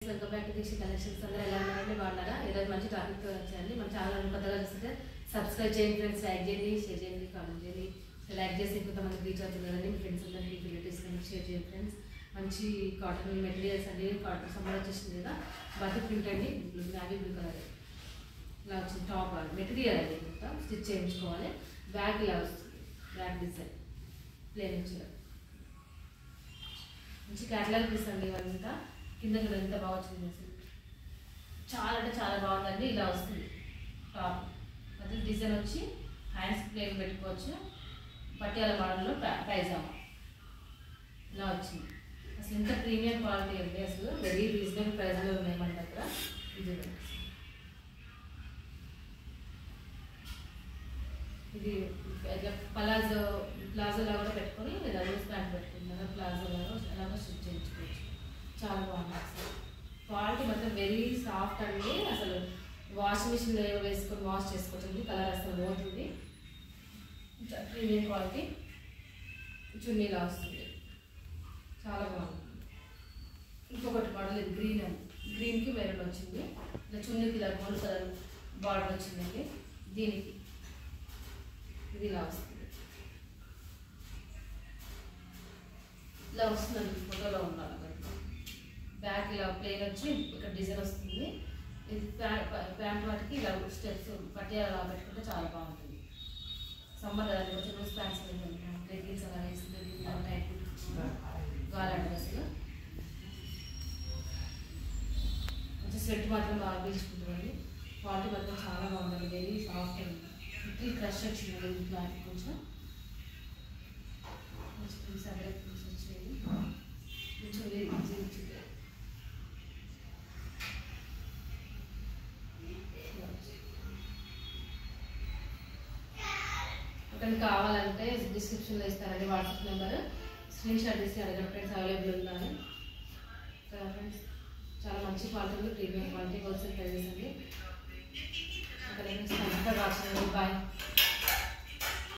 Welcome back to Deeksha collections. అందరూ ఎలా ఉన్నారండి? బాగున్నారా? ఈరోజు మంచి టాపిక్తో వచ్చాయండి. మన ఛానల్ కొత్తగా చూస్తే సబ్స్క్రైబ్ చేయండి ఫ్రెండ్స్, లైక్ చేయండి, షేర్ చేయండి, కామెంట్ చేయండి. లైక్ చేసి కొంతమంది రీచ్ అవుతుంది కదండి. మీ ఫ్రెండ్స్ అందరికీ, రిలేటివ్స్ అందరికీ షేర్ చేయండి ఫ్రెండ్స్. మంచి కాటన్ మెటీరియల్స్ అండి. కాటన్ సమ్మర్ వచ్చేసింది కదా, బతిక్ ప్రింట్ అండి, నావీ బ్లూ కలర్ ఇలా వచ్చింది. టాప్ మెటీరియల్ అండి, మొత్తం స్టిచ్ చేయించుకోవాలి. బ్యాగ్ ఇలా వస్తుంది, బ్యాగ్ డిజైన్ ప్లేన్ వచ్చింది. మంచి క్యాటలాగ్ పీస్ అండి ఇవంతా. కింద కూడా ఎంత బాగా వచ్చింది అసలు, చాలా అంటే చాలా బాగుందండి. ఇలా వస్తుంది టాప్, అది డిజైన్ వచ్చి హ్యాండ్స్ ప్లేన్ పెట్టుకోవచ్చు. పట్యాల మోడల్లో పైజామా ఇలా వచ్చింది. అసలు ఇంత ప్రీమియం క్వాలిటీ అండి, అసలు వెరీ రీజనబుల్ ప్రైస్లో ఉన్నాయి మన దగ్గర. ఇది ప్లాజో లాగా కూడా పెట్టుకొని లేదా లూజ్ ప్యాంట్ పెట్టుకుంటున్నారు. ప్లాజో లాగా అలాగా స్టిచ్ చేయించుకోవచ్చు. చాలా బాగుంది అసలు. క్వాలిటీ మొత్తం వెరీ సాఫ్ట్ అండి. అసలు వాషింగ్ మిషన్లో వేసుకొని వాష్ చేసుకోవచ్చు. కలర్ అసలు పోతుంది. Premium quality. చున్నీలా వస్తుంది, చాలా బాగుంది. ఇంకొకటి మోడల్ ఇది గ్రీన్ అండి. గ్రీన్కి మెరూన్ వచ్చింది. ఇలా చున్నీకి ఇలా గోల్డ్ కలర్ బార్డర్ వచ్చిందండి. దీనికి ఇది ఇలా వస్తుంది, ఇలా వస్తుందండి. ఫోటోలో ఉండాలి. బ్యాక్ ఇలా ప్లేన్ వచ్చి ఇక్కడ డిజైన్ వస్తుంది. ఇది ప్యాంట్ వాటికి ఇలా స్టెప్స్ పట్టియాలా పెట్టుకుంటే చాలా బాగుంటుంది. సమ్మర్ కదా, కొంచెం లూజ్ ప్యాంట్స్ లెగ్గిన్స్ అలా వేస్తుంది. టైట్ గాలండి అసలు. కొంచెం స్వెట్ మాత్రం బాగా పీల్చుకుంటుందండి. క్వాలిటీ మాత్రం చాలా బాగుందండి, వెరీ సాఫ్ట్ అండి. ఇది క్రష్ వచ్చింది క్లాత్ కొంచెం వచ్చేది కొంచెం అక్కడ కావాలంటే డిస్క్రిప్షన్లో ఇస్తారండి వాట్సాప్ నెంబర్. స్క్రీన్ షాట్ తీసి అడగండి ఫ్రెండ్స్, అవైలబుల్ ఉందని. ఫ్రెండ్స్ చాలా మంచి quality, premium quality, wholesale prices అండి. అక్కడ బాగా బాయ్.